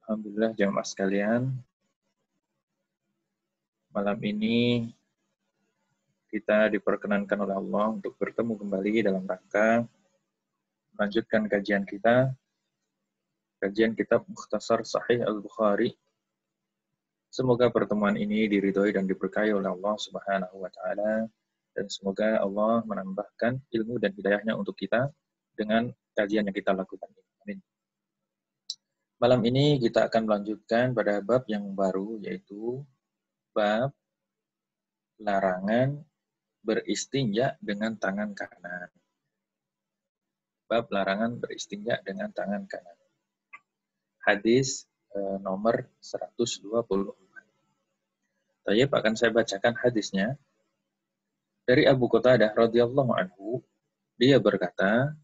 Alhamdulillah jamaah sekalian, malam ini kita diperkenankan oleh Allah untuk bertemu kembali dalam rangka melanjutkan kajian kita, kajian kitab Mukhtasar Sahih Al-Bukhari. Semoga pertemuan ini diridhoi dan diberkahi oleh Allah Subhanahu wa taala, dan semoga Allah menambahkan ilmu dan hidayahnya untuk kita dengan kajian yang kita lakukan ini. Amin. Malam ini kita akan melanjutkan pada bab yang baru, yaitu bab larangan beristinja dengan tangan kanan. Bab larangan beristinja dengan tangan kanan. Hadis nomor 124. Tayyib, akan saya bacakan hadisnya. Dari Abu Qatadah radhiyallahu anhu, dia berkata,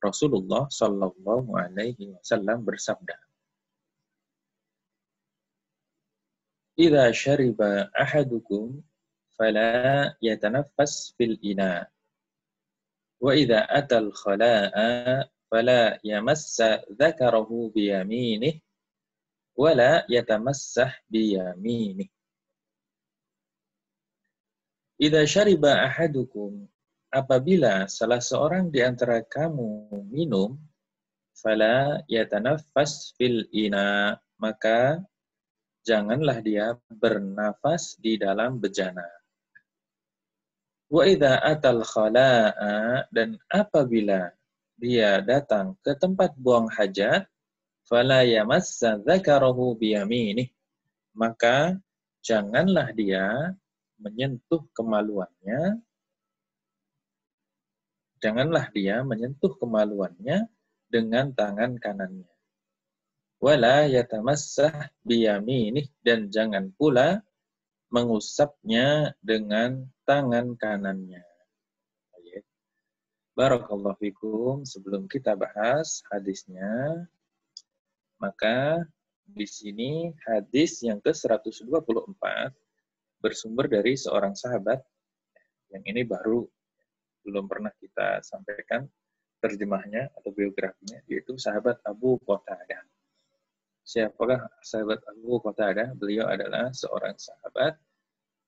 Rasulullah sallallahu alaihi wasallam bersabda, "Idza syariba ahadukum fala yatanaffas fil ina, wa idza atal khala'a fala yamassa dzakarahu bi yaminih wa la yatamassah bi yaminih." Idza syariba ahadukum, apabila salah seorang di antara kamu minum, fala yatanaffas fil ina, maka janganlah dia bernafas di dalam bejana. Wa idza atal khala'a, dan apabila dia datang ke tempat buang hajat, fala yamassa dzakarahu biyaminih, maka janganlah dia menyentuh kemaluannya, dengan tangan kanannya. Wala yatamassah biyaminih, dan jangan pula mengusapnya dengan tangan kanannya. Barakallahu fikum. Sebelum kita bahas hadisnya, maka di sini hadis yang ke-124 bersumber dari seorang sahabat. Yang ini baru, belum pernah kita sampaikan terjemahnya atau biografinya, yaitu sahabat Abu Qatadah. Siapakah sahabat Abu Qatadah? Beliau adalah seorang sahabat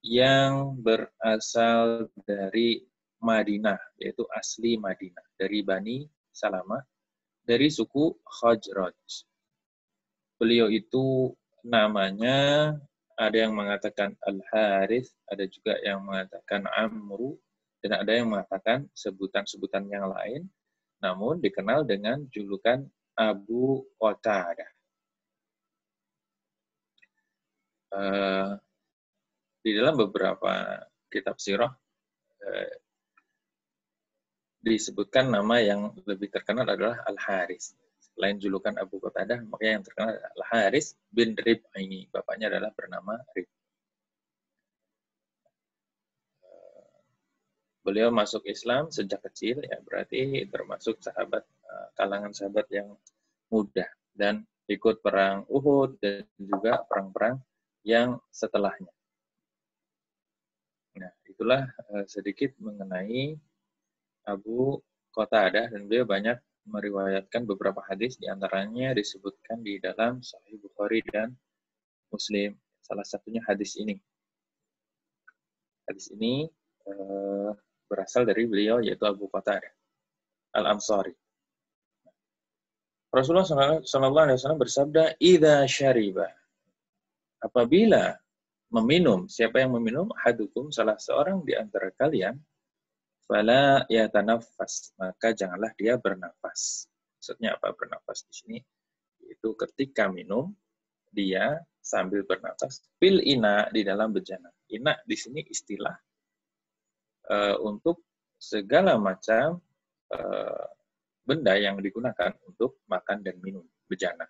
yang berasal dari Madinah, yaitu asli Madinah, dari Bani Salamah, dari suku Khazraj. Beliau itu namanya ada yang mengatakan Al-Harith, ada juga yang mengatakan Amru, dan ada yang mengatakan sebutan-sebutan yang lain, namun dikenal dengan julukan Abu Qatadah. Di dalam beberapa kitab sirah disebutkan nama yang lebih terkenal adalah Al-Harith. Selain julukan Abu Qatadah, maka yang terkenal adalah Al-Harith bin Rib'i. Bapaknya adalah bernama Rib. Beliau masuk Islam sejak kecil, ya berarti termasuk sahabat, kalangan sahabat yang muda, dan ikut perang Uhud dan juga perang-perang yang setelahnya. Nah, itulah sedikit mengenai Abu Qatadah, dan beliau banyak meriwayatkan beberapa hadis, diantaranya disebutkan di dalam Sahih Bukhari dan Muslim. Salah satunya hadis ini. Hadis ini berasal dari beliau, yaitu Abu Qatadah Al-Ansari. Rasulullah SAW bersabda, "Idza syariba", apabila meminum, siapa yang meminum, ahadukum, salah seorang di antara kalian, fala yatanaffas, maka janganlah dia bernafas. Maksudnya apa bernafas di sini? Itu ketika minum, dia sambil bernafas fil ina, di dalam bejana. Ina di sini istilah untuk segala macam benda yang digunakan untuk makan dan minum, bejana.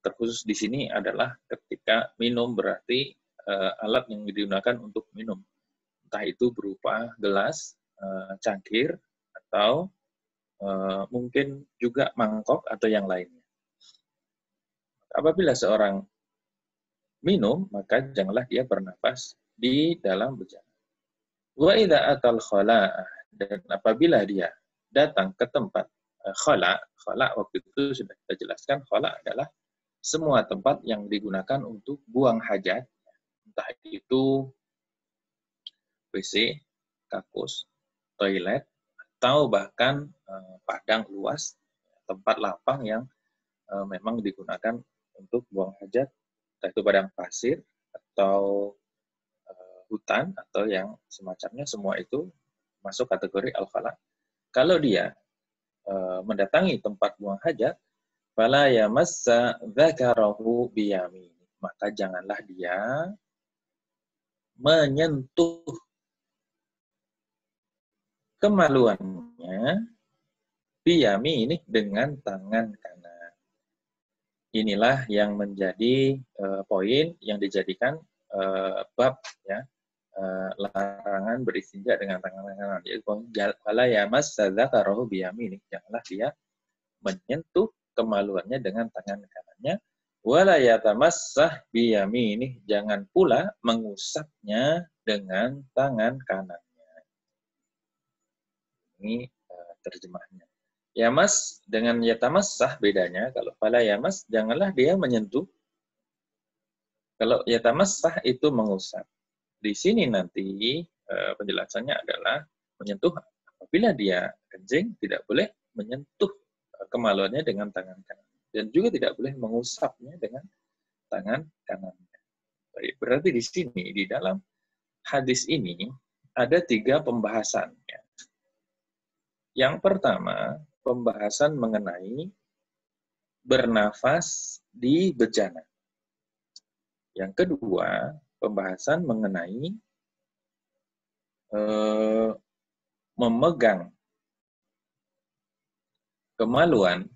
Terkhusus di sini adalah ketika minum, berarti alat yang digunakan untuk minum. Entah itu berupa gelas, cangkir, atau mungkin juga mangkok atau yang lainnya. Apabila seorang minum, maka janganlah dia bernafas di dalam bejana. Wa idza atal khala'ah, dan apabila dia datang ke tempat khala' waktu itu sudah kita jelaskan, khala' adalah semua tempat yang digunakan untuk buang hajat, entah itu WC, kakus, toilet, atau bahkan padang luas, tempat lapang yang memang digunakan untuk buang hajat, entah itu padang pasir atau hutan atau yang semacamnya, semua itu masuk kategori al-khala. Kalau dia mendatangi tempat buang hajat, fala yamassa dzakarahu biyamini, maka janganlah dia menyentuh kemaluannya biyamini dengan tangan kanan. Inilah yang menjadi poin yang dijadikan bab ya, larangan beristinja dengan tangan kanan, yaitu fala yamassa dzakarahu biyamini, janganlah dia menyentuh kemaluannya dengan tangan kanannya, wala yatamassah biyamini, jangan pula mengusapnya dengan tangan kanannya. Ini terjemahnya. Yamas dengan yatamassah bedanya, kalau fala yamas janganlah dia menyentuh, kalau yatamassah itu mengusap. Di sini nanti penjelasannya adalah menyentuh apabila dia kencing, tidak boleh menyentuh kemaluannya dengan tangan kanan, dan juga tidak boleh mengusapnya dengan tangan kanannya. Berarti di sini, di dalam hadis ini ada 3 pembahasan. Yang pertama, pembahasan mengenai bernafas di bejana. Yang kedua, pembahasan mengenai memegang kemaluan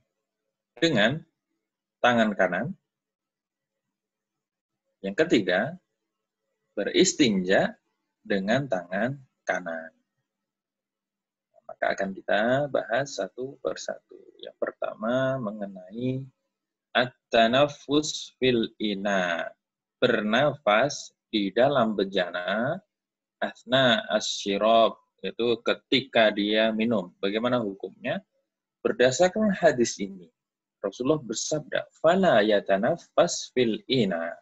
dengan tangan kanan. Yang ketiga, beristinja dengan tangan kanan. Maka akan kita bahas satu persatu. Yang pertama mengenai at-tanaffus fil ina, bernafas di dalam bejana, asna asyirab, yaitu ketika dia minum. Bagaimana hukumnya? Berdasarkan hadis ini, Rasulullah bersabda, fala yatanaffas fil ina,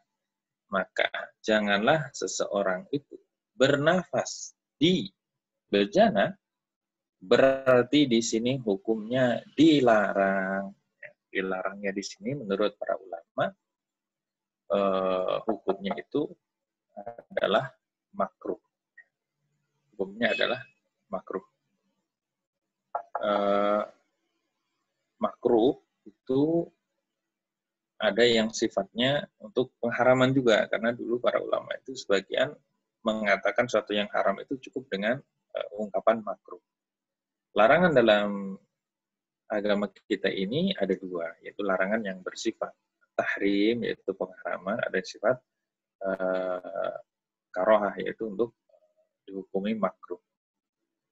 maka janganlah seseorang itu bernafas di bejana, berarti di sini hukumnya dilarang. Dilarangnya di sini menurut para ulama hukumnya itu adalah makruh. Hukumnya adalah makruh. Makruh itu ada yang sifatnya untuk pengharaman juga, karena dulu para ulama itu sebagian mengatakan sesuatu yang haram itu cukup dengan ungkapan makruh. Larangan dalam agama kita ini ada 2, yaitu larangan yang bersifat tahrim, yaitu pengharaman, ada sifat karohah, yaitu untuk dihukumi makruh.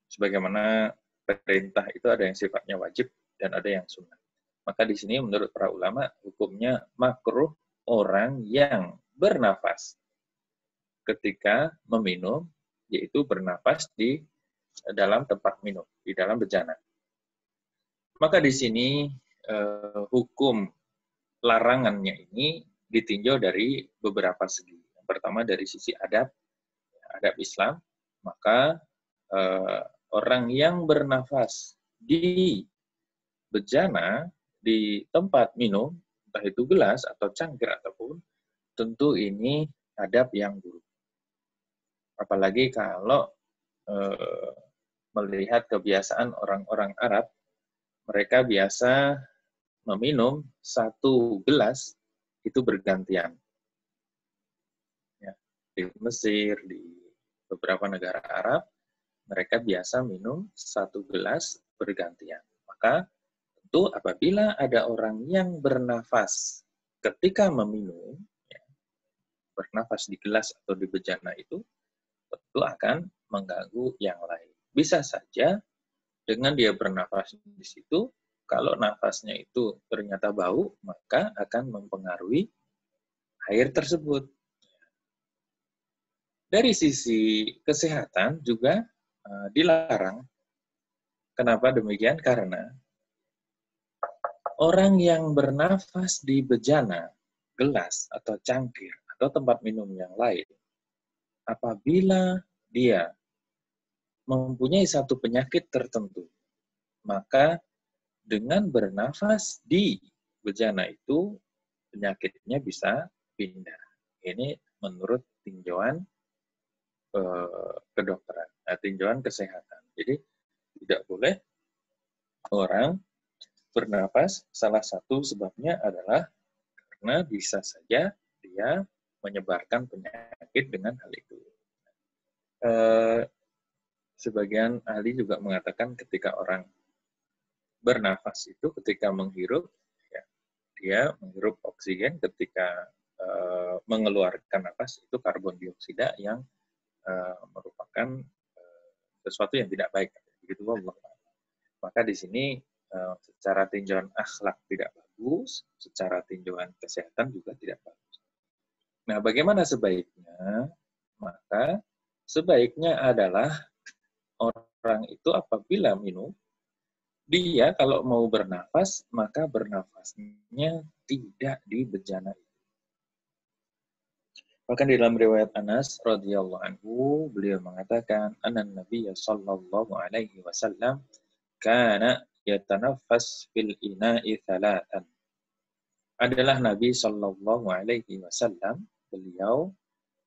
Sebagaimana perintah itu ada yang sifatnya wajib dan ada yang sunnah. Maka di sini menurut para ulama hukumnya makruh orang yang bernafas ketika meminum, yaitu bernafas di dalam tempat minum, di dalam bejana. Maka di sini hukum larangannya ini ditinjau dari beberapa segi. Yang pertama dari sisi adab Islam, maka orang yang bernafas di bejana, di tempat minum, entah itu gelas atau cangkir ataupun, tentu ini adab yang buruk. Apalagi kalau melihat kebiasaan orang-orang Arab, mereka biasa meminum 1 gelas itu bergantian. Ya, di Mesir, di beberapa negara Arab, mereka biasa minum 1 gelas bergantian. Maka tentu apabila ada orang yang bernafas ketika meminum, ya, bernafas di gelas atau di bejana itu, tentu akan mengganggu yang lain. Bisa saja dengan dia bernafas di situ, kalau nafasnya itu ternyata bau, maka akan mempengaruhi air tersebut. Dari sisi kesehatan juga dilarang. Kenapa demikian? Karena orang yang bernafas di bejana gelas atau cangkir atau tempat minum yang lain, apabila dia mempunyai satu penyakit tertentu, maka dengan bernafas di bejana itu penyakitnya bisa pindah. Ini menurut tinjauan kedokteran, tinjauan kesehatan. Jadi tidak boleh orang bernafas, salah satu sebabnya adalah karena bisa saja dia menyebarkan penyakit dengan hal itu. Sebagian ahli juga mengatakan ketika orang bernafas itu, ketika menghirup, ya, dia menghirup oksigen, ketika mengeluarkan nafas itu karbon dioksida yang merupakan sesuatu yang tidak baik. Begitu, Allah. Maka di sini secara tinjauan akhlak tidak bagus, secara tinjauan kesehatan juga tidak bagus. Nah, bagaimana sebaiknya? Maka sebaiknya adalah orang itu apabila minum, dia kalau mau bernafas, maka bernafasnya tidak di bejana itu. Bahkan di dalam riwayat Anas radhiyallahu anhu, beliau mengatakan, "Anan Nabiy sallallahu alaihi wasallam kana yatanaffas fil ina'i thalathan." Adalah Nabi sallallahu alaihi wasallam, beliau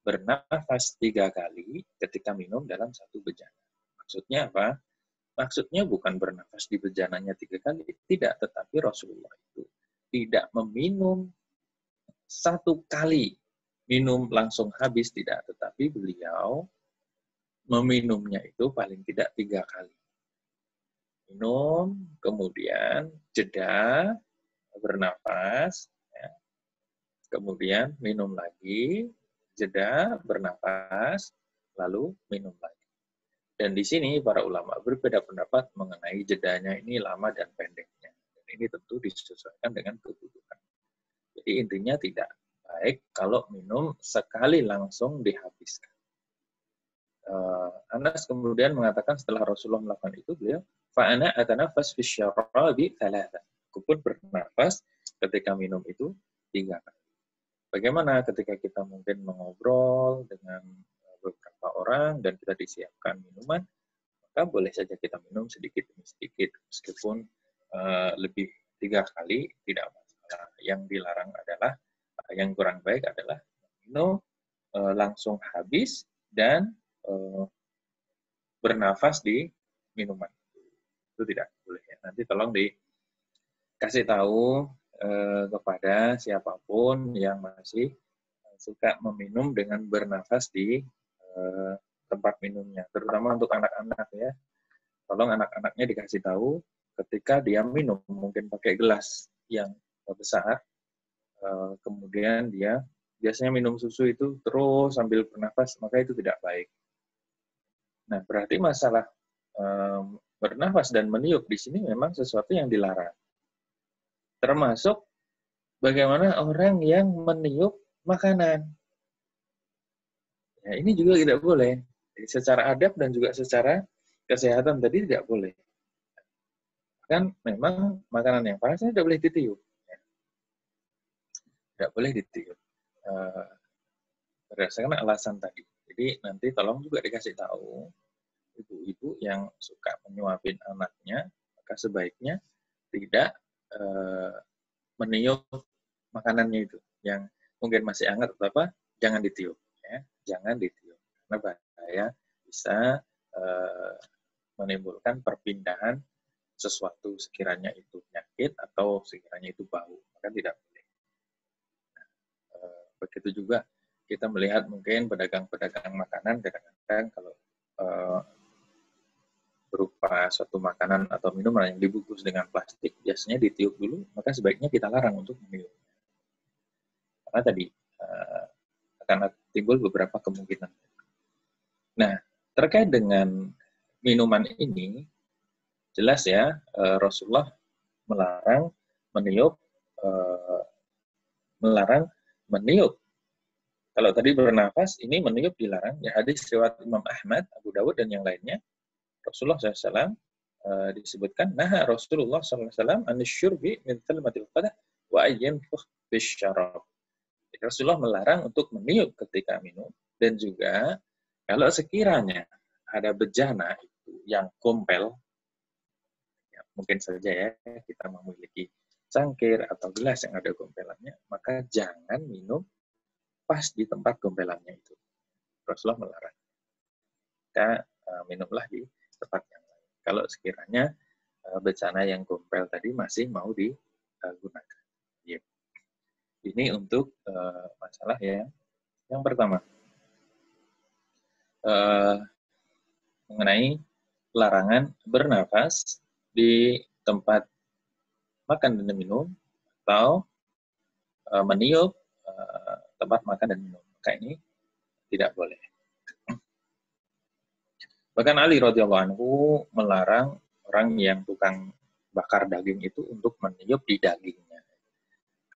bernafas 3 kali ketika minum dalam satu bejana. Maksudnya apa? Maksudnya bukan bernafas di bejananya 3 kali, tidak, tetapi Rasulullah itu tidak meminum 1 kali minum langsung habis, tidak, tetapi beliau meminumnya itu paling tidak 3 kali. Minum, kemudian jeda, bernafas, ya. Kemudian minum lagi, jeda, bernafas, lalu minum lagi. Dan di sini para ulama berbeda pendapat mengenai jedanya ini lama dan pendeknya. Dan ini tentu disesuaikan dengan kebutuhan. Jadi intinya tidak baik kalau minum sekali langsung dihabiskan. Anas kemudian mengatakan setelah Rasulullah melakukan itu, beliau, fa'ana atanafas fi syarabi thalatha. Aku pun bernafas ketika minum itu 3 kali. Bagaimana ketika kita mungkin mengobrol dengan beberapa orang dan kita disiapkan minuman, maka boleh saja kita minum sedikit demi sedikit, meskipun lebih 3 kali tidak masalah. Yang dilarang adalah, yang kurang baik adalah minum langsung habis dan bernafas di minuman. Itu tidak boleh. Ya. Nanti tolong dikasih tahu kepada siapapun yang masih suka meminum dengan bernafas di tempat minumnya, terutama untuk anak-anak ya. Tolong anak-anaknya dikasih tahu ketika dia minum, mungkin pakai gelas yang besar, kemudian dia biasanya minum susu itu terus sambil bernafas, maka itu tidak baik. Nah, berarti masalah bernafas dan meniup di sini memang sesuatu yang dilarang. Termasuk bagaimana orang yang meniup makanan. Ya, ini juga tidak boleh. Jadi, secara adab dan juga secara kesehatan tadi tidak boleh. Kan memang makanan yang panas tidak boleh ditiup. Tidak boleh ditiup. Berdasarkan alasan tadi. Jadi nanti tolong juga dikasih tahu ibu-ibu yang suka menyuapin anaknya, maka sebaiknya tidak meniup makanannya itu yang mungkin masih hangat atau apa, jangan ditiup, ya, jangan ditiup karena bahaya bisa menimbulkan perpindahan sesuatu sekiranya itu penyakit atau sekiranya itu bau, maka tidak boleh. Begitu juga kita melihat mungkin pedagang-pedagang makanan kadang-kadang kalau berupa suatu makanan atau minuman yang dibungkus dengan plastik, biasanya ditiup dulu, maka sebaiknya kita larang untuk meniup. Karena tadi akan timbul beberapa kemungkinan. Nah, terkait dengan minuman ini, jelas ya, Rasulullah melarang meniup. Kalau tadi bernafas, ini meniup dilarang. Ya, hadis riwayat Imam Ahmad, Abu Dawud, dan yang lainnya, Rasulullah SAW disebutkan, nah Rasulullah SAW anisyurbi min thalmatil qadah wa ayyanfukh bisyarab. Rasulullah melarang untuk meniup ketika minum, dan juga kalau sekiranya ada bejana itu yang gompel, ya, mungkin saja ya kita memiliki cangkir atau gelas yang ada gompelannya, maka jangan minum pas di tempat gompelannya itu. Rasulullah melarang. Maka minumlah di tempat yang lain. Kalau sekiranya bejana yang gompel tadi masih mau digunakan. Ya. Ini untuk masalah yang pertama. Mengenai larangan bernafas di tempat makan dan minum atau meniup tempat makan dan minum. Maka ini tidak boleh. Bahkan Ali radhiyallahu anhu melarang orang yang tukang bakar daging itu untuk meniup di dagingnya.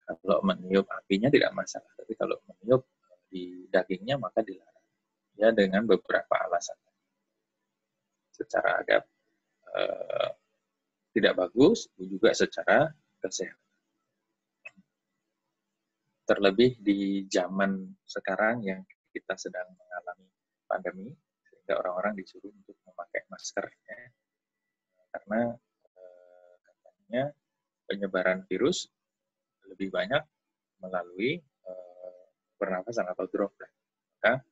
Kalau meniup apinya tidak masalah, tapi kalau meniup di dagingnya maka dilarang. Ya, dengan beberapa alasan. Secara adab tidak bagus, juga secara kesehatan. Terlebih di zaman sekarang yang kita sedang mengalami pandemi, sehingga orang-orang disuruh untuk memakai masker, ya. Karena katanya penyebaran virus lebih banyak melalui pernafasan atau droplet. Maka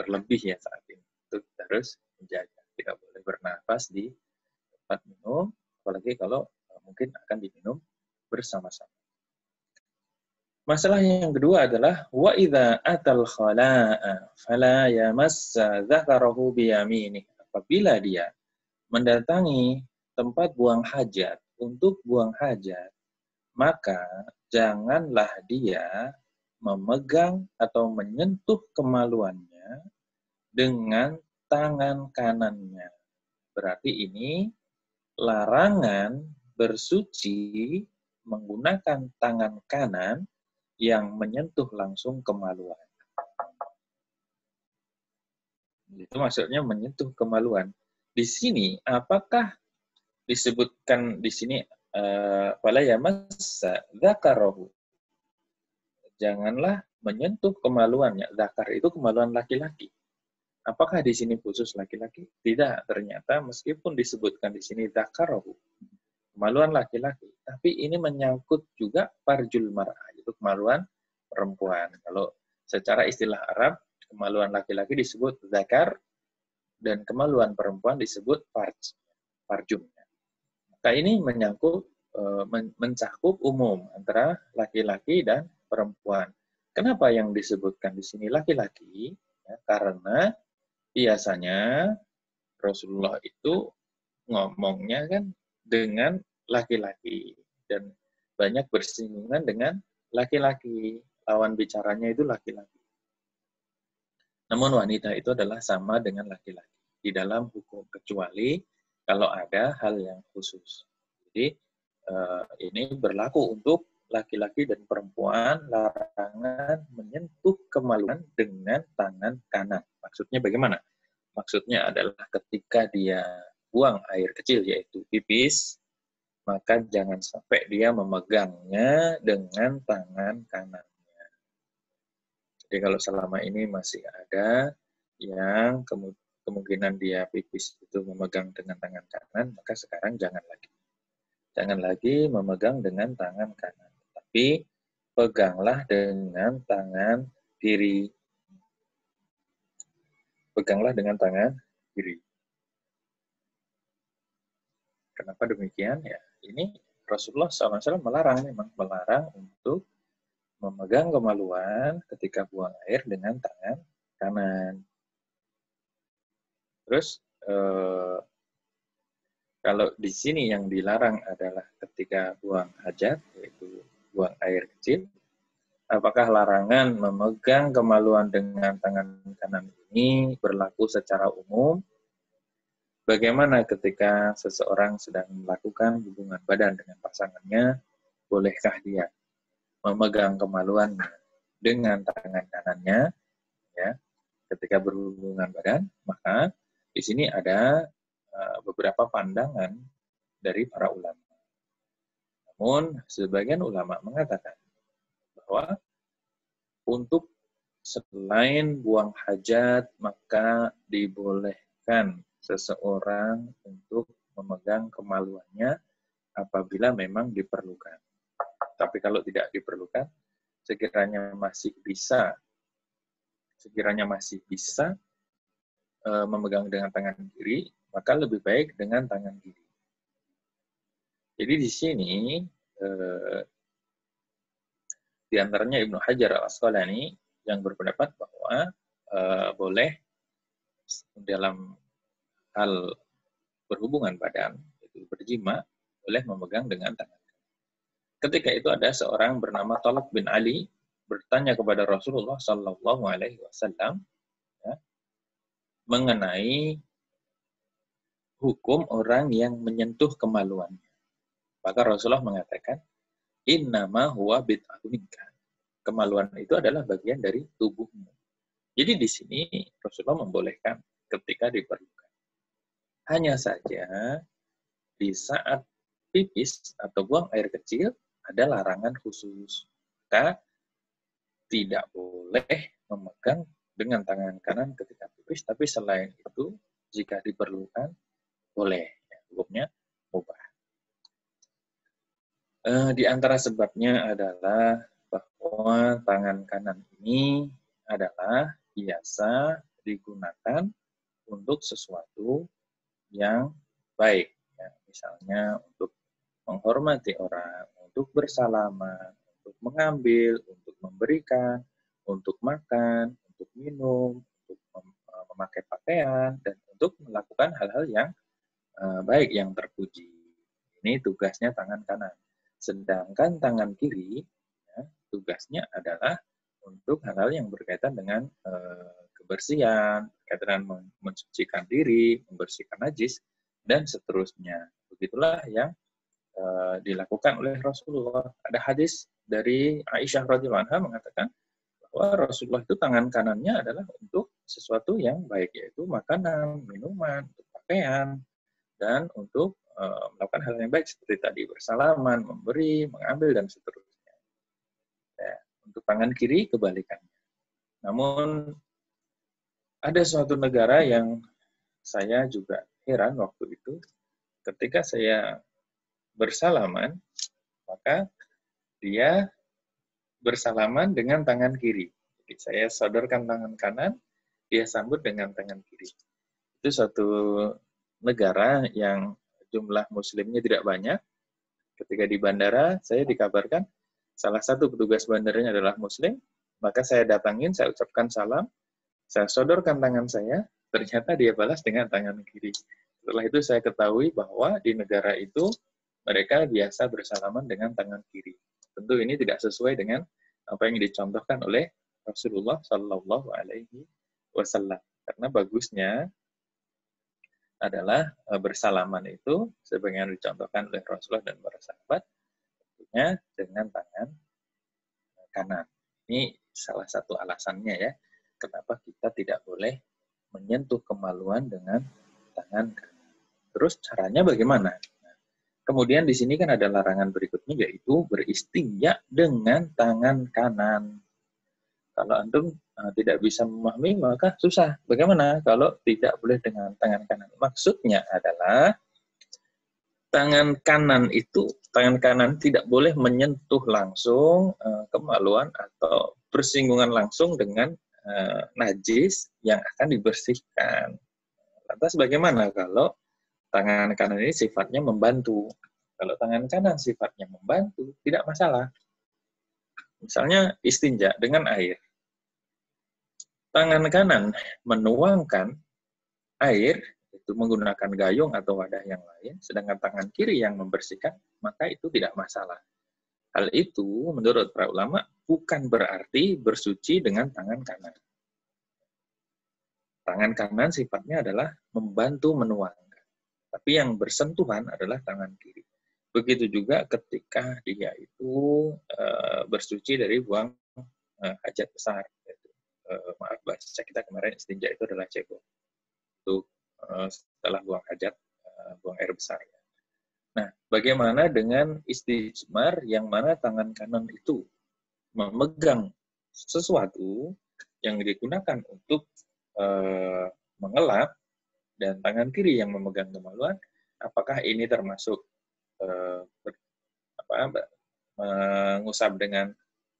terlebih ya saat ini itu harus menjaga, tidak boleh bernafas di tempat minum, apalagi kalau mungkin akan diminum bersama-sama. Masalah yang kedua adalah wa idza atal khala'a fala yamassa dzakarahu biyaminih. Apabila dia mendatangi tempat buang hajat untuk buang hajat, maka janganlah dia memegang atau menyentuh kemaluannya dengan tangan kanannya. Berarti ini larangan bersuci menggunakan tangan kanan yang menyentuh langsung kemaluan. Itu maksudnya menyentuh kemaluan. Di sini, apakah disebutkan di sini wala yamassa dzakarahu? Janganlah menyentuh kemaluannya. Zakar itu kemaluan laki-laki. Apakah di sini khusus laki-laki? Tidak, ternyata meskipun disebutkan di sini dzakarahu, kemaluan laki-laki, tapi ini menyangkut juga farjul mar'ah, itu kemaluan perempuan. Kalau secara istilah Arab, kemaluan laki-laki disebut zakar, dan kemaluan perempuan disebut farjum. Maka ini menyangkut, mencakup umum antara laki-laki dan perempuan. Kenapa yang disebutkan di sini laki-laki? Ya, karena biasanya Rasulullah itu ngomongnya kan dengan laki-laki dan banyak bersinggungan dengan laki-laki, lawan bicaranya itu laki-laki. Namun wanita itu adalah sama dengan laki-laki di dalam hukum, kecuali kalau ada hal yang khusus. Jadi ini berlaku untuk laki-laki dan perempuan, larangan menyentuh kemaluan dengan tangan kanan. Maksudnya bagaimana? Maksudnya adalah ketika dia buang air kecil, yaitu pipis, maka jangan sampai dia memegangnya dengan tangan kanannya. Jadi kalau selama ini masih ada yang kemungkinan dia pipis itu memegang dengan tangan kanan, maka sekarang jangan lagi. Jangan lagi memegang dengan tangan kanan, tapi peganglah dengan tangan kiri. Peganglah dengan tangan kiri. Kenapa demikian? Ya, ini Rasulullah SAW memang melarang untuk memegang kemaluan ketika buang air dengan tangan kanan. Terus kalau di sini yang dilarang adalah ketika buang hajat, yaitu buang air kecil, apakah larangan memegang kemaluan dengan tangan kanan ini berlaku secara umum? Bagaimana ketika seseorang sedang melakukan hubungan badan dengan pasangannya, bolehkah dia memegang kemaluannya dengan tangan kanannya, ya, ketika berhubungan badan? Maka di sini ada beberapa pandangan dari para ulama. Namun sebagian ulama mengatakan bahwa untuk selain buang hajat, maka dibolehkan seseorang untuk memegang kemaluannya apabila memang diperlukan. Tapi kalau tidak diperlukan, sekiranya masih bisa memegang dengan tangan kiri, maka lebih baik dengan tangan kiri. Jadi di sini di antaranya Ibnu Hajar Al-Asqalani yang berpendapat bahwa boleh dalam hal berhubungan badan, itu berjima, boleh memegang dengan tangan. Ketika itu ada seorang bernama Talq bin Ali bertanya kepada Rasulullah Sallallahu Alaihi Wasallam mengenai hukum orang yang menyentuh kemaluannya. Maka Rasulullah mengatakan, innama huwa bid'atun minka. Kemaluan itu adalah bagian dari tubuhmu. Jadi di sini Rasulullah membolehkan ketika diperlukan. Hanya saja di saat pipis atau buang air kecil ada larangan khusus. Maka tidak boleh memegang dengan tangan kanan ketika pipis, tapi selain itu jika diperlukan boleh. Hukumnya mubah. Di antara sebabnya adalah bahwa tangan kanan ini adalah biasa digunakan untuk sesuatu yang baik. Ya, misalnya untuk menghormati orang, untuk bersalaman, untuk mengambil, untuk memberikan, untuk makan, untuk minum, untuk memakai pakaian, dan untuk melakukan hal-hal yang baik, yang terpuji. Ini tugasnya tangan kanan. Sedangkan tangan kiri, ya, tugasnya adalah untuk hal-hal yang berkaitan dengan kebersihan, berkaitan dengan mensucikan diri, membersihkan najis, dan seterusnya. Begitulah yang dilakukan oleh Rasulullah. Ada hadis dari Aisyah radhiyallahu anha mengatakan bahwa Rasulullah itu tangan kanannya adalah untuk sesuatu yang baik, yaitu makanan, minuman, untuk pakaian, dan untuk melakukan hal yang baik seperti tadi bersalaman, memberi, mengambil, dan seterusnya. Ya, untuk tangan kiri kebalikannya. Namun ada suatu negara yang saya juga heran waktu itu, ketika saya bersalaman, maka dia bersalaman dengan tangan kiri. Jadi saya sodorkan tangan kanan, dia sambut dengan tangan kiri. Itu suatu negara yang jumlah muslimnya tidak banyak. Ketika di bandara, saya dikabarkan salah satu petugas bandaranya adalah muslim, maka saya datangin, saya ucapkan salam, saya sodorkan tangan saya, ternyata dia balas dengan tangan kiri. Setelah itu saya ketahui bahwa di negara itu mereka biasa bersalaman dengan tangan kiri. Tentu ini tidak sesuai dengan apa yang dicontohkan oleh Rasulullah Sallallahu Alaihi Wasallam. Karena bagusnya adalah bersalaman itu sebagaimana dicontohkan oleh Rasulullah dan para sahabat, tentunya dengan tangan kanan. Ini salah satu alasannya ya, kenapa kita tidak boleh menyentuh kemaluan dengan tangan kanan. Terus caranya bagaimana? Kemudian di sini kan ada larangan berikutnya, yaitu beristinja dengan tangan kanan. Kalau antum tidak bisa memahami, maka susah. Bagaimana kalau tidak boleh dengan tangan kanan? Maksudnya adalah tangan kanan tidak boleh menyentuh langsung kemaluan atau bersinggungan langsung dengan najis yang akan dibersihkan. Lantas bagaimana kalau tangan kanan ini sifatnya membantu? Kalau tangan kanan sifatnya membantu, tidak masalah. Misalnya istinja dengan air. Tangan kanan menuangkan air, itu menggunakan gayung atau wadah yang lain, sedangkan tangan kiri yang membersihkan, maka itu tidak masalah. Hal itu, menurut para ulama, bukan berarti bersuci dengan tangan kanan. Tangan kanan sifatnya adalah membantu menuangkan. Tapi yang bersentuhan adalah tangan kiri. Begitu juga ketika dia itu bersuci dari buang hajat besar. Maaf, bahasa kita kemarin istinja itu adalah cebok. Itu setelah buang hajat, buang air besar. Nah, bagaimana dengan istijmar yang mana tangan kanan itu memegang sesuatu yang digunakan untuk mengelap dan tangan kiri yang memegang kemaluan, apakah ini termasuk mengusap dengan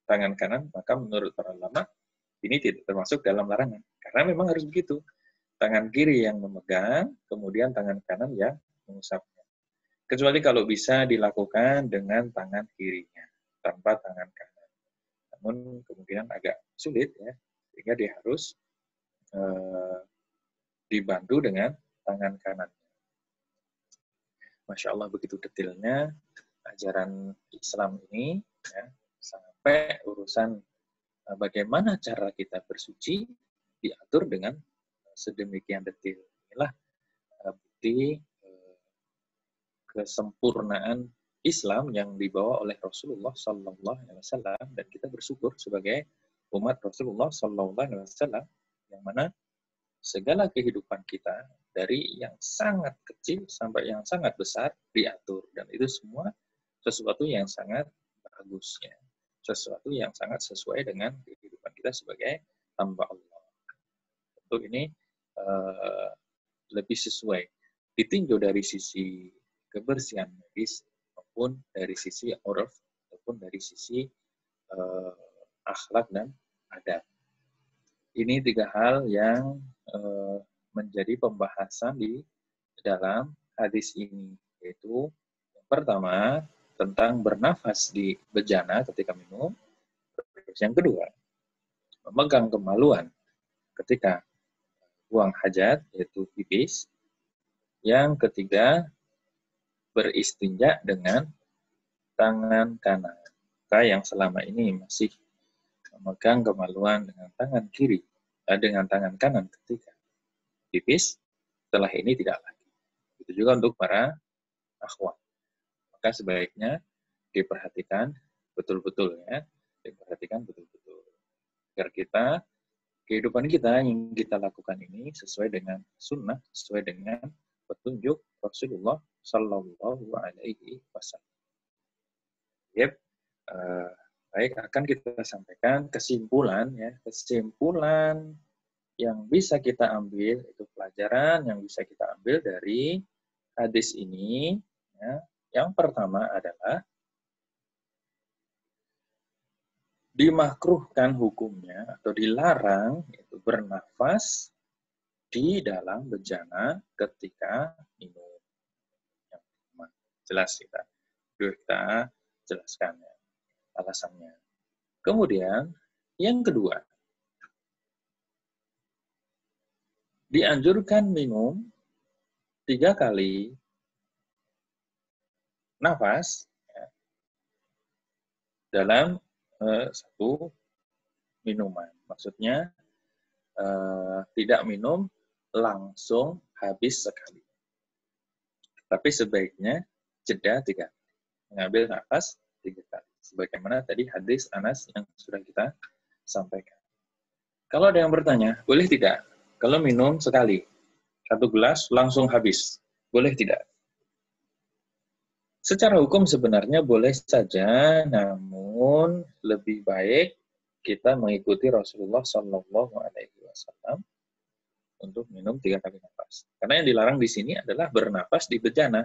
tangan kanan? Maka menurut para ulama ini tidak termasuk dalam larangan, karena memang harus begitu. Tangan kiri yang memegang, kemudian tangan kanan yang mengusapnya. Kecuali kalau bisa dilakukan dengan tangan kirinya, tanpa tangan kanan. Namun kemungkinan agak sulit ya, sehingga dia harus dibantu dengan tangan kanan. Masya Allah, begitu detailnya ajaran Islam ini, ya, sampai urusan bagaimana cara kita bersuci diatur dengan sedemikian detail. Inilah bukti kesempurnaan Islam yang dibawa oleh Rasulullah Sallallahu Alaihi Wasallam, dan kita bersyukur sebagai umat Rasulullah Sallallahu Alaihi Wasallam yang mana segala kehidupan kita dari yang sangat kecil sampai yang sangat besar diatur, dan itu semua sesuatu yang sangat bagus ya, sesuatu yang sangat sesuai dengan kehidupan kita sebagai hamba Allah. Tentu ini lebih sesuai, ditinjau dari sisi kebersihan medis maupun dari sisi urf ataupun dari sisi akhlak dan adab. Ini tiga hal yang menjadi pembahasan di dalam hadis ini, yaitu yang pertama tentang bernafas di bejana ketika minum, yang kedua memegang kemaluan ketika buang hajat yaitu pipis, yang ketiga beristinja dengan tangan kanan. Maka yang selama ini masih memegang kemaluan dengan tangan kiri, dengan tangan kanan ketika pipis, setelah ini tidak lagi. Itu juga untuk para akhwat. Maka sebaiknya diperhatikan betul-betul ya, diperhatikan betul-betul. Agar kita, kehidupan kita yang kita lakukan ini sesuai dengan sunnah, sesuai dengan petunjuk Rasulullah Sallallahu Alaihi Wasallam. Yep. Baik, akan kita sampaikan kesimpulan ya, kesimpulan yang bisa kita ambil, itu pelajaran yang bisa kita ambil dari hadis ini ya. Yang pertama adalah dimakruhkan hukumnya atau dilarang itu bernafas di dalam bejana ketika minum. Yang pertama, jelas kita jelaskan ya, alasannya. Kemudian yang kedua, dianjurkan minum 3 kali nafas ya, dalam satu minuman. Maksudnya tidak minum langsung habis sekali. Tapi sebaiknya jeda 3 kali. Mengambil nafas 3 kali. Sebagaimana tadi hadis Anas yang sudah kita sampaikan. Kalau ada yang bertanya, boleh tidak? Kalau minum sekali, 1 gelas langsung habis, boleh tidak? Secara hukum sebenarnya boleh saja, namun lebih baik kita mengikuti Rasulullah Sallallahu Alaihi Wasallam untuk minum 3 kali nafas. Karena yang dilarang di sini adalah bernafas di bejana.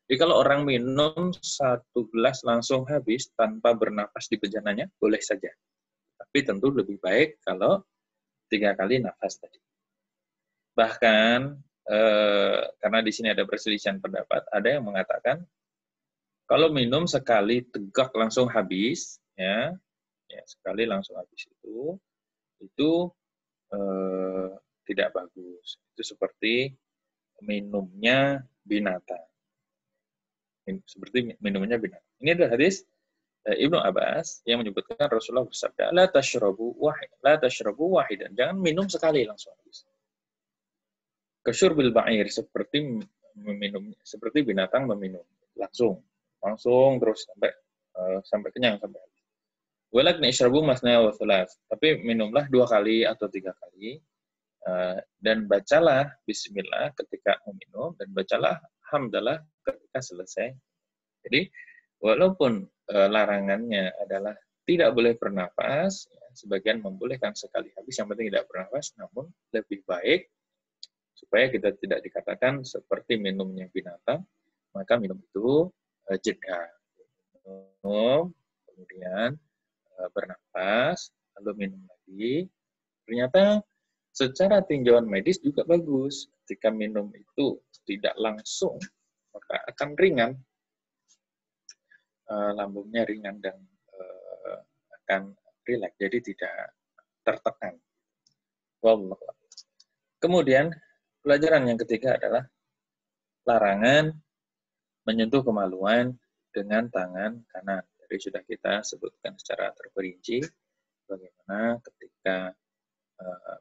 Jadi kalau orang minum 1 gelas langsung habis tanpa bernafas di bejananya, boleh saja. Tapi tentu lebih baik kalau 3 kali nafas tadi. Bahkan karena di sini ada perselisihan pendapat, ada yang mengatakan kalau minum sekali tegak langsung habis, ya sekali langsung habis itu tidak bagus. Itu seperti minumnya binatang. Seperti minumnya binatang. Ini adalah hadis Ibnu Abbas yang menyebutkan Rasulullah bersabda, la tashrabu wahidan. Jangan minum sekali langsung habis. Kasyurbil ba'ir, seperti binatang meminum langsung terus sampai kenyang sampai habis. Walakin ishrabu masna wa thalath. Tapi minumlah 2 kali atau 3 kali dan bacalah bismillah ketika meminum dan bacalah hamdalah ketika selesai. Jadi walaupun larangannya adalah tidak boleh bernafas, sebagian membolehkan sekali habis, yang penting tidak bernafas, namun lebih baik supaya kita tidak dikatakan seperti minumnya binatang, maka minum itu jeda. Minum, kemudian bernafas, lalu minum lagi. Ternyata secara tinjauan medis juga bagus. Ketika minum itu tidak langsung, maka akan ringan. Lambungnya ringan dan akan rileks, jadi tidak tertekan. Kemudian, pelajaran yang ketiga adalah larangan menyentuh kemaluan dengan tangan kanan. Jadi sudah kita sebutkan secara terperinci bagaimana ketika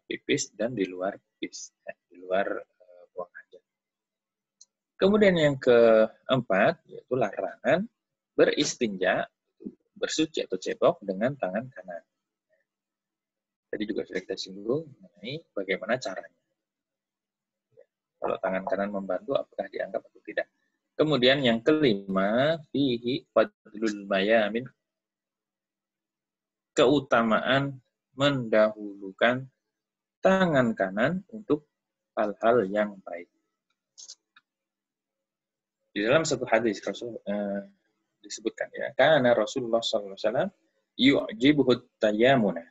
pipis dan di luar pipis, di luar buang hajat. Kemudian yang keempat yaitu larangan beristinja, bersuci atau cebok dengan tangan kanan. Tadi juga sudah kita singgung mengenai bagaimana caranya. Kalau tangan kanan membantu, apakah dianggap atau tidak? Kemudian yang kelima, fihi fadlul mayamin, keutamaan mendahulukan tangan kanan untuk hal-hal yang baik. Di dalam satu hadis Rasul disebutkan ya, karena Rasulullah SAW yu'jibuhu tayamunah,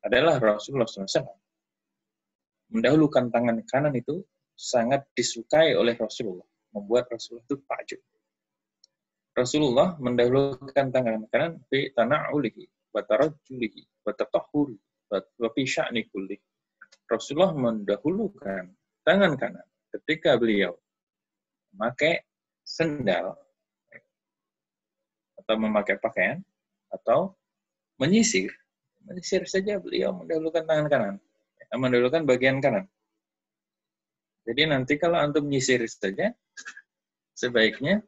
adalah Rasulullah SAW mendahulukan tangan kanan itu sangat disukai oleh Rasulullah, membuat Rasulullah itu takjub. Rasulullah mendahulukan tangan kanan fi tana'ulihi wa tarajjulihi wa tatahhuri wa fi sya'ni kulli. Rasulullah mendahulukan tangan kanan ketika beliau memakai sendal atau memakai pakaian atau menyisir. Menyisir saja beliau mendahulukan tangan kanan, mendahulukan bagian kanan. Jadi nanti kalau antum menyisir saja, sebaiknya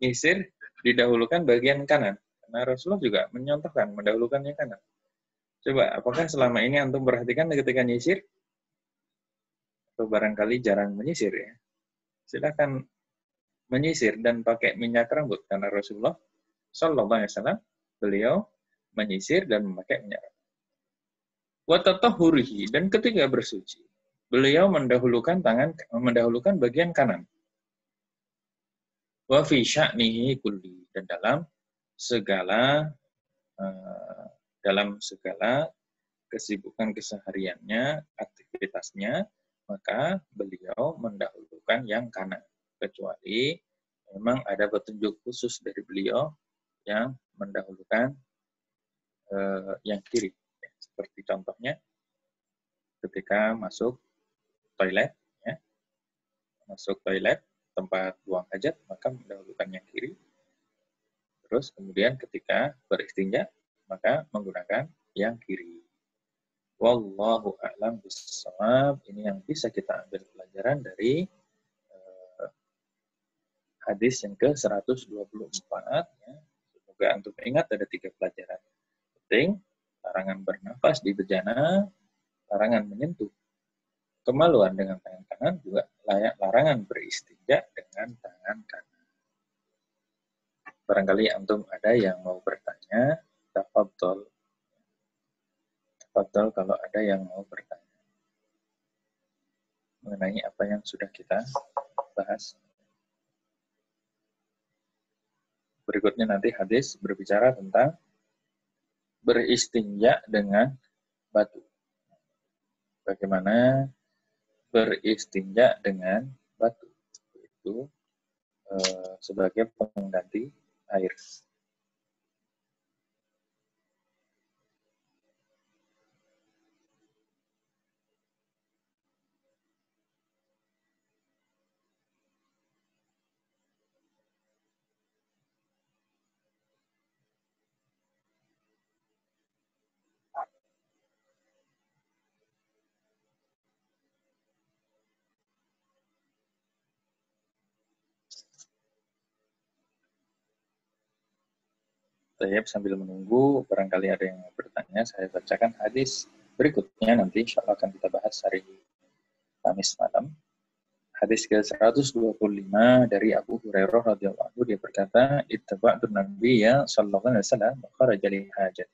nyisir didahulukan bagian kanan. Karena Rasulullah juga menyontohkan mendahulukan yang kanan. Coba, apakah selama ini antum perhatikan ketika nyisir? Atau barangkali jarang menyisir ya? Silakan menyisir dan pakai minyak rambut. Karena Rasulullah SAW, beliau menyisir dan memakai minyak rambut. Wa tatahhurihi, dan ketika bersuci, beliau mendahulukan mendahulukan bagian kanan. Wa fi sya'nihi kulli, dan dalam segala kesibukan kesehariannya, aktivitasnya, maka beliau mendahulukan yang kanan. Kecuali memang ada petunjuk khusus dari beliau yang mendahulukan yang kiri. Seperti contohnya ketika masuk toilet, ya, masuk toilet tempat buang hajat, maka mendahulukan yang kiri. Terus kemudian ketika beristinja, maka menggunakan yang kiri. Wallahu a'lam bishawab. Ini yang bisa kita ambil pelajaran dari hadis yang ke-124. Ya. Semoga antum ingat ada 3 pelajaran penting: larangan bernafas di bejana, larangan menyentuh kemaluan dengan tangan kanan, juga larangan beristinja dengan tangan kanan. Barangkali antum ada yang mau bertanya, tafadhol. Tafadhol kalau ada yang mau bertanya mengenai apa yang sudah kita bahas. Berikutnya nanti hadis berbicara tentang beristinja dengan batu. Bagaimana beristinja dengan batu, itu sebagai pengganti air. Saya sambil menunggu, barangkali ada yang bertanya, saya bacakan hadis berikutnya, nanti insya Allah akan kita bahas hari Kamis malam. Hadis ke-125 dari Abu Hurairah radhiyallahu anhu, dia berkata, "Ittaba'tu Nabiyya sallallahu alaihi wasallam kharaja li hajat.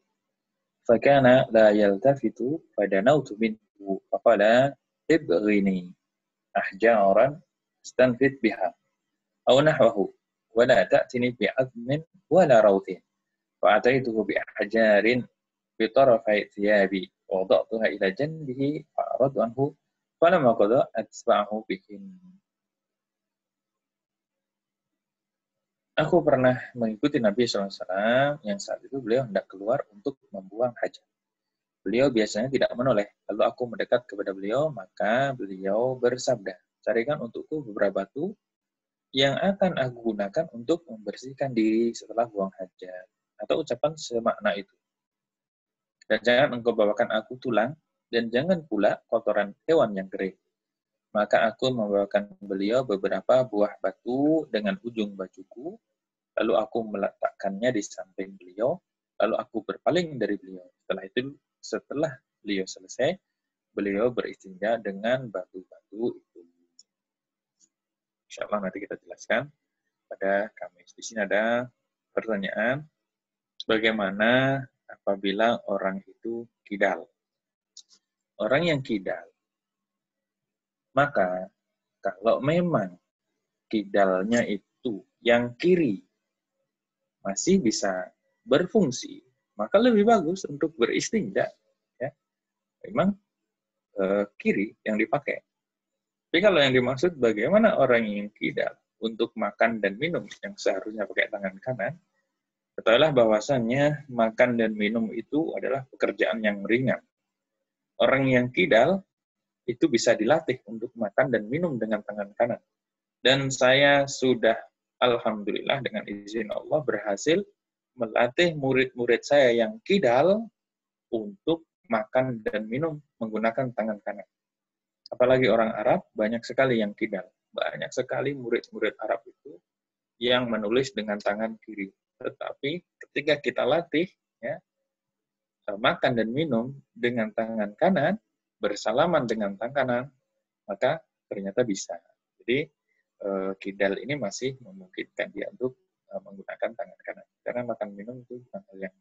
fakana la yaltafitu fadanautu minhu faqala ibghini ahjaran stanfit biha aw nahwahu wa la ta'tini bi'azmin wa la rawthin fa'ataituhu bi'ahjarin bi tarafai thiyabi wa wada'tuha ila janbihi fa'aradu anhu falamma qada atba'ahu bihin. Aku pernah mengikuti Nabi SAW yang saat itu beliau hendak keluar untuk membuang hajat. Beliau biasanya tidak menoleh. Lalu aku mendekat kepada beliau, maka beliau bersabda, carikan untukku beberapa batu yang akan aku gunakan untuk membersihkan diri setelah buang hajat. Atau ucapan semakna itu. Dan jangan engkau bawakan aku tulang, dan jangan pula kotoran hewan yang kering. Maka aku membawakan beliau beberapa buah batu dengan ujung bajuku, lalu aku meletakkannya di samping beliau, lalu aku berpaling dari beliau. Setelah beliau selesai, beliau beristinja dengan batu-batu itu. Insya Allah nanti kita jelaskan pada Kamis. Di sini ada pertanyaan, bagaimana apabila orang itu kidal? Orang yang kidal, maka kalau memang kidalnya itu yang kiri masih bisa berfungsi, maka lebih bagus untuk beristinja. Ya. Memang kiri yang dipakai. Tapi kalau yang dimaksud bagaimana orang yang kidal untuk makan dan minum yang seharusnya pakai tangan kanan, ketahuilah bahwasannya makan dan minum itu adalah pekerjaan yang ringan. Orang yang kidal itu bisa dilatih untuk makan dan minum dengan tangan kanan. Dan saya sudah, alhamdulillah dengan izin Allah, berhasil melatih murid-murid saya yang kidal untuk makan dan minum menggunakan tangan kanan. Apalagi orang Arab, banyak sekali yang kidal. Banyak sekali murid-murid Arab itu yang menulis dengan tangan kiri. Tetapi ketika kita latih, ya, makan dan minum dengan tangan kanan, bersalaman dengan tangan kanan, maka ternyata bisa. Jadi kidal ini masih memungkinkan dia untuk menggunakan tangan kanan. Karena makan minum itu bukan hal yang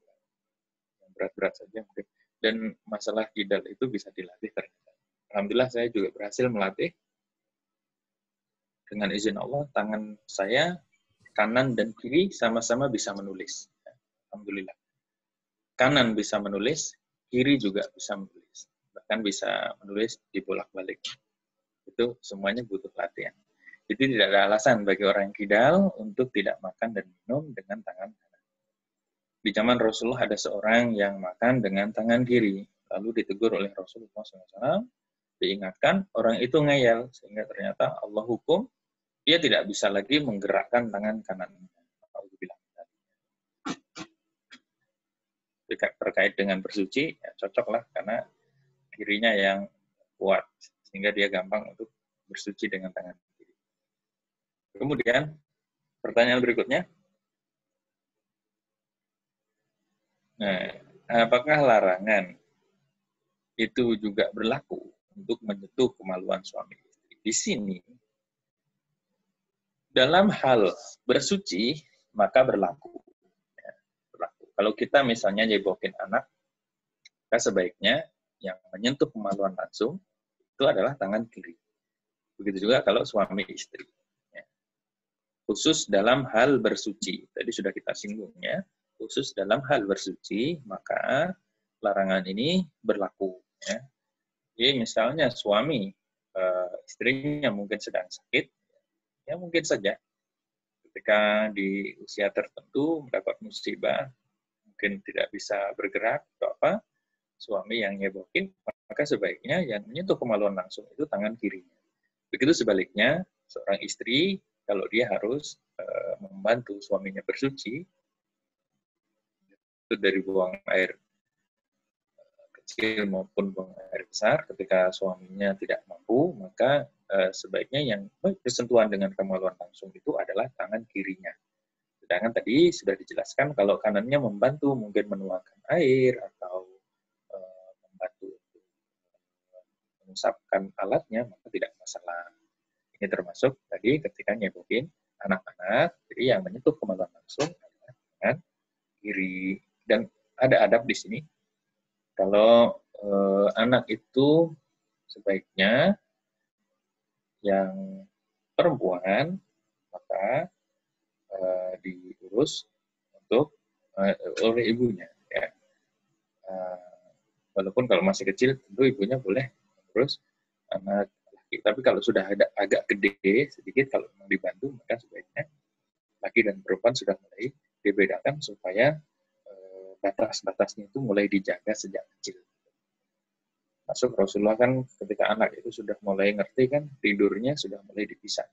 berat-berat saja mungkin. Dan masalah kidal itu bisa dilatih ternyata. Alhamdulillah saya juga berhasil melatih dengan izin Allah, tangan saya kanan dan kiri sama-sama bisa menulis. Alhamdulillah. Kanan bisa menulis, kiri juga bisa menulis. Bahkan bisa menulis dibolak-balik. Itu semuanya butuh latihan. Jadi tidak ada alasan bagi orang yang kidal untuk tidak makan dan minum dengan tangan kanan. Di zaman Rasulullah ada seorang yang makan dengan tangan kiri. Lalu ditegur oleh Rasulullah SAW, diingatkan, orang itu ngeyel. Sehingga ternyata Allah hukum, dia tidak bisa lagi menggerakkan tangan kanannya. Terkait dengan bersuci, ya cocoklah karena kirinya yang kuat. Sehingga dia gampang untuk bersuci dengan tangan kiri. Kemudian, pertanyaan berikutnya. Nah, apakah larangan itu juga berlaku untuk menyentuh kemaluan suami istri? Di sini, dalam hal bersuci, maka berlaku. Ya, berlaku. Kalau kita misalnya nyebokin anak, maka sebaiknya yang menyentuh kemaluan langsung itu adalah tangan kiri. Begitu juga kalau suami istri. Ya. Khusus dalam hal bersuci. Tadi sudah kita singgung ya. Khusus dalam hal bersuci, maka larangan ini berlaku. Ya. Jadi misalnya suami, istrinya mungkin sedang sakit, ya mungkin saja ketika di usia tertentu mendapat musibah, mungkin tidak bisa bergerak atau apa, suami yang nyebokin, maka sebaiknya yang menyentuh kemaluan langsung itu tangan kirinya. Begitu sebaliknya, seorang istri, kalau dia harus membantu suaminya bersuci, itu dari buang air kecil maupun buang air besar, ketika suaminya tidak mampu, maka sebaiknya yang bersentuhan dengan kemaluan langsung itu adalah tangan kirinya. Sedangkan tadi sudah dijelaskan kalau kanannya membantu mungkin menuangkan air atau membantu mengusapkan alatnya, maka tidak masalah. Ini termasuk tadi ketika nyebokin anak-anak, jadi yang menyentuh kemaluan langsung adalah tangan kiri. Dan ada adab di sini. Kalau anak itu sebaiknya yang perempuan, maka diurus untuk oleh ibunya. Ya. Walaupun kalau masih kecil, tentu ibunya boleh terus anak laki. Tapi kalau sudah ada agak gede sedikit, kalau mau dibantu, maka sebaiknya laki dan perempuan sudah mulai dibedakan supaya batas-batasnya itu mulai dijaga sejak kecil. Masuk Rasulullah kan ketika anak itu sudah mulai ngerti kan, tidurnya sudah mulai dipisah.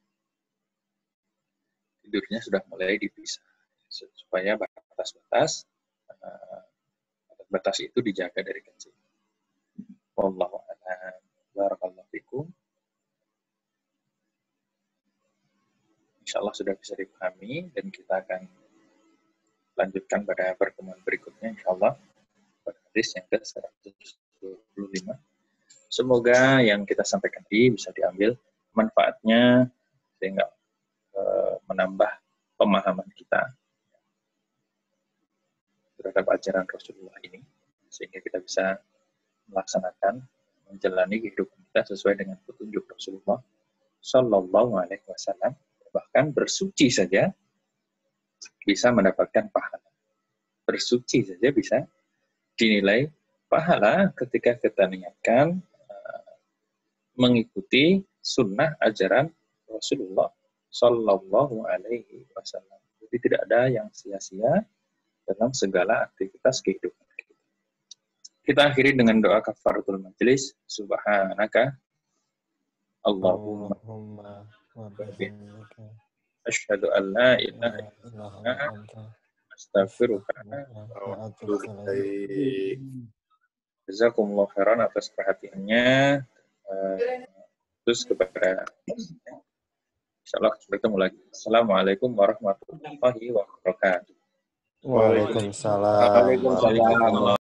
Tidurnya sudah mulai dipisah. Supaya batas-batas batas itu dijaga dari kecil. Wallahu a'lam. Barakallahu fikum. Insyaallah sudah bisa dipahami dan kita akan lanjutkan pada pertemuan berikutnya insyaallah pada hadis yang ke-125. Semoga yang kita sampaikan ini bisa diambil manfaatnya sehingga menambah pemahaman kita terhadap ajaran Rasulullah ini sehingga kita bisa melaksanakan menjalani kehidupan kita sesuai dengan petunjuk Rasulullah Shallallahu Alaihi Wasallam. Bahkan bersuci saja bisa mendapatkan pahala. Bersuci saja bisa dinilai pahala ketika kita niatkan mengikuti sunnah ajaran Rasulullah Shallallahu Alaihi Wasallam. Jadi tidak ada yang sia-sia dalam segala aktivitas kehidupan kita. Kita akhiri dengan doa kafaratul majelis. Subhanaka Allahumma asyhadu an la ilaha illa anta astaghfiruka wa atubu ilaik. Jazakumullah khairan atas perhatiannya. Terus kepada insyaallah bertemu lagi. Assalamualaikum warahmatullahi wabarakatuh. Waalaikumsalam.